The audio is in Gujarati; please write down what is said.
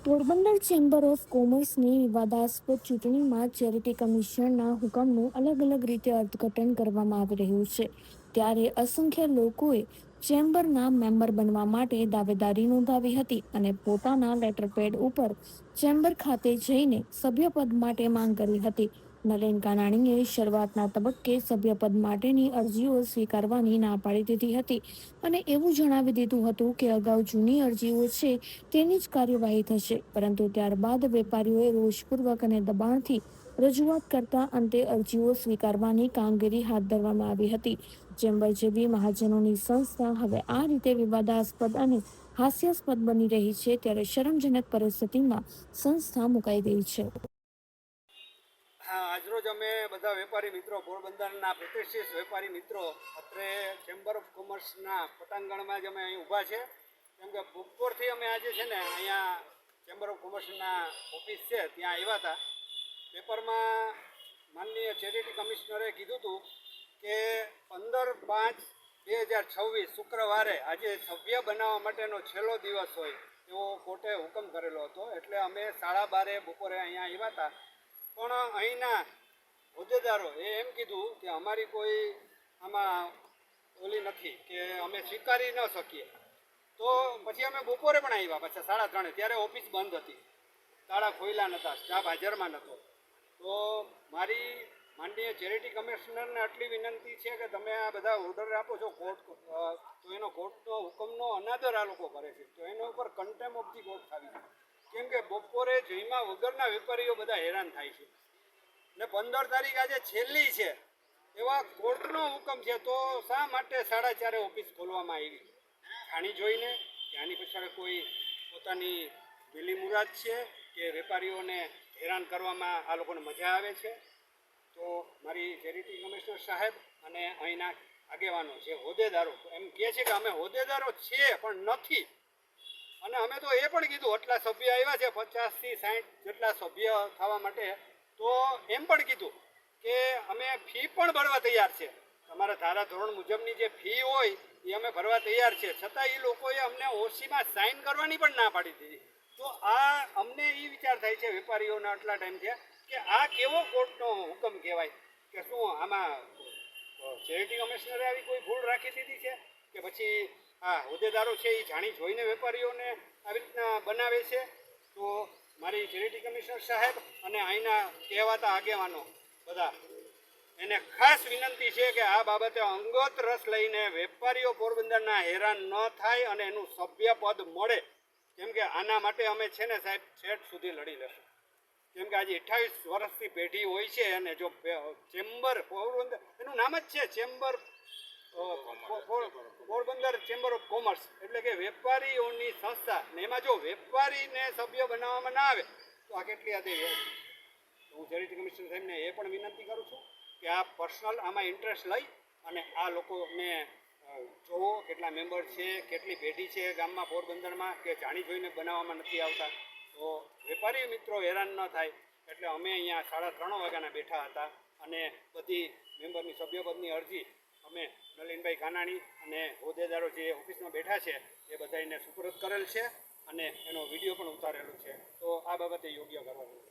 પોરબંદર ચેમ્બર ઓફ કોમર્સની વિવાદાસ્પદ ચૂંટણીમાં ચેરિટી કમિશનરના હુકમનું અલગ રીતે અર્થઘટન કરવામાં આવી રહ્યું છે. ત્યારે અસંખ્ય લોકોએ ચેમ્બરના મેમ્બર બનવા માટે દાવેદારી નોંધાવી હતી અને પોતાના લેટરપેડ ઉપર ચેમ્બર ખાતે જઈને સભ્યપદ માટે માંગ કરી હતી. નલિન કાનાણીએ શરૂઆતના તબક્કે સભ્યપદ માટેની અરજીઓ સ્વીકારવાની ના પાડી દીધી હતી અને એવું જણાવી દીધું હતું કે અગાઉ જૂની અરજીઓ છે તેની જ કાર્યવાહી થશે, પરંતુ ત્યારબાદ વેપારીઓએ રોષપૂર્વક અને દબાણથી રજૂઆત કરતા અંતે અરજીઓ સ્વીકારવાની કામગીરી હાથ ધરવામાં આવી હતી. ચેમ્બર જેવી મહાજનોની સંસ્થા હવે આ રીતે વિવાદાસ્પદ અને હાસ્યાસ્પદ બની રહી છે, ત્યારે શરમજનક પરિસ્થિતિમાં સંસ્થા મુકાઈ ગઈ છે. હા, આજરોજ અમે બધા વેપારી મિત્રો, પોરબંદરના પ્રતિષ્ઠિત વેપારી મિત્રો અત્રે ચેમ્બર ઓફ કોમર્સના પટાંગણમાં જ અમે અહીં ઊભા છે. કેમ કે બપોરથી અમે આજે છે ને અહીંયા ચેમ્બર ઓફ કોમર્સના ઓફિસ છે ત્યાં આવ્યા હતા. પેપરમાં માનનીય ચેરિટી કમિશનરે કીધું હતું કે 15/5/2026 શુક્રવારે આજે સભ્ય બનાવવા માટેનો છેલ્લો દિવસ હોય એવો કોર્ટે હુકમ કરેલો હતો. એટલે અમે 12:30 બપોરે અહીંયા આવ્યા હતા. પણ અહીંના હોદ્દેદારો એમ કીધું કે અમારી કોઈ આમાં ઓલી નથી કે અમે સ્વીકારી ન શકીએ. તો પછી અમે બપોરે પણ આવ્યા પાછા 3:30, ત્યારે ઓફિસ બંધ હતી, તાળા ખોયલા નહોતા, સ્ટાફ હાજરમાં નહોતો. તો મારી માનનીય ચેરિટી કમિશનરને આટલી વિનંતી છે કે તમે આ બધા ઓર્ડર આપો છો કોર્ટ, તો એનો કોર્ટનો હુકમનો અનાદર આ લોકો કરે છે, તો એના ઉપર કન્ટેમ ઓફ ધી કોર્ટ થવી છે. કેમ કે બપોરે જમ્યા વગરના વેપારીઓ બધા હેરાન થાય છે ને 15 તારીખ આજે છેલ્લી છે, એવા કોર્ટનો હુકમ છે, તો શા માટે 4:30 ઓફિસ ખોલવામાં આવી? જાણી જોઈને કે આની પાછળ કોઈ પોતાની દિલી મુરાદ છે કે વેપારીઓને હેરાન કરવામાં આ લોકોને મજા આવે છે? તો મારી ચેરિટી કમિશનર સાહેબ અને અહીંના આગેવાનો જે હોદ્દેદારો એમ કહે છે કે અમે હોદ્દેદારો છીએ પણ નથી, અને અમે તો એ પણ કીધું આટલા સભ્ય આવ્યા છે 50 થી 60 જેટલા સભ્ય થવા માટે, તો એમ પણ કીધું કે અમે ફી પણ ભરવા તૈયાર છે, તમારા ધારાધોરણ મુજબની જે ફી હોય એ અમે ભરવા તૈયાર છે, છતાં એ લોકોએ અમને ઓસીમાં સાઇન કરવાની પણ ના પાડી દીધી. તો આ અમને એ વિચાર થાય છે વેપારીઓના આટલા ટાઈમ છે કે આ કેવો કોર્ટનો હુકમ કહેવાય? કે શું આમાં ચેરિટી કમિશનરે આવી કોઈ ભૂલ રાખી દીધી છે કે પછી આ હોદ્દેદારો છે એ જાણી જોઈને વેપારીઓને આવી રીતના બનાવે છે? તો મારી ચેરિટી કમિશનર સાહેબ અને અહીંના કહેવાતા આગેવાનો બધા એને ખાસ વિનંતી છે કે આ બાબતે અંગત રસ લઈને વેપારીઓ પોરબંદરના હેરાન ન થાય અને એનું સભ્યપદ મળે. કેમ કે આના માટે અમે છે ને સાહેબ છેટ સુધી લડી લેશું. કેમ કે આજે 28 વર્ષથી પેઢી હોય છે, અને જો ચેમ્બર પોરબંદર એનું નામ જ છે chamber Porbandar chamber of commerce, એટલે કે વેપારીઓની સંસ્થા, ને એમાં જો વેપારીને સભ્ય બનાવવામાં ના આવે તો આ કેટલી હદે હું ચેરિટી કમિશનર સાહેબને એ પણ વિનંતી કરું છું કે આ પર્સનલ આમાં ઇન્ટરેસ્ટ લઈ અને આ લોકોને જોવો કેટલા મેમ્બર છે, કેટલી પેઢી છે ગામમાં પોરબંદરમાં કે જાણી જોઈને બનાવવામાં નથી આવતા. તો વેપારી મિત્રો હેરાન ન થાય એટલે અમે અહીંયા 3:30 વાગ્યાના બેઠા હતા અને બધી મેમ્બરની સભ્યપદની અરજી અમે નલિનભાઈ કાનાણી અને હોદ્દેદારો જે ઓફિસમાં બેઠા છે એ બધાને સુપરત કરેલ છે અને એનો વિડીયો પણ ઉતારેલો છે. તો આ બાબતે યોગ્ય કરવાનું.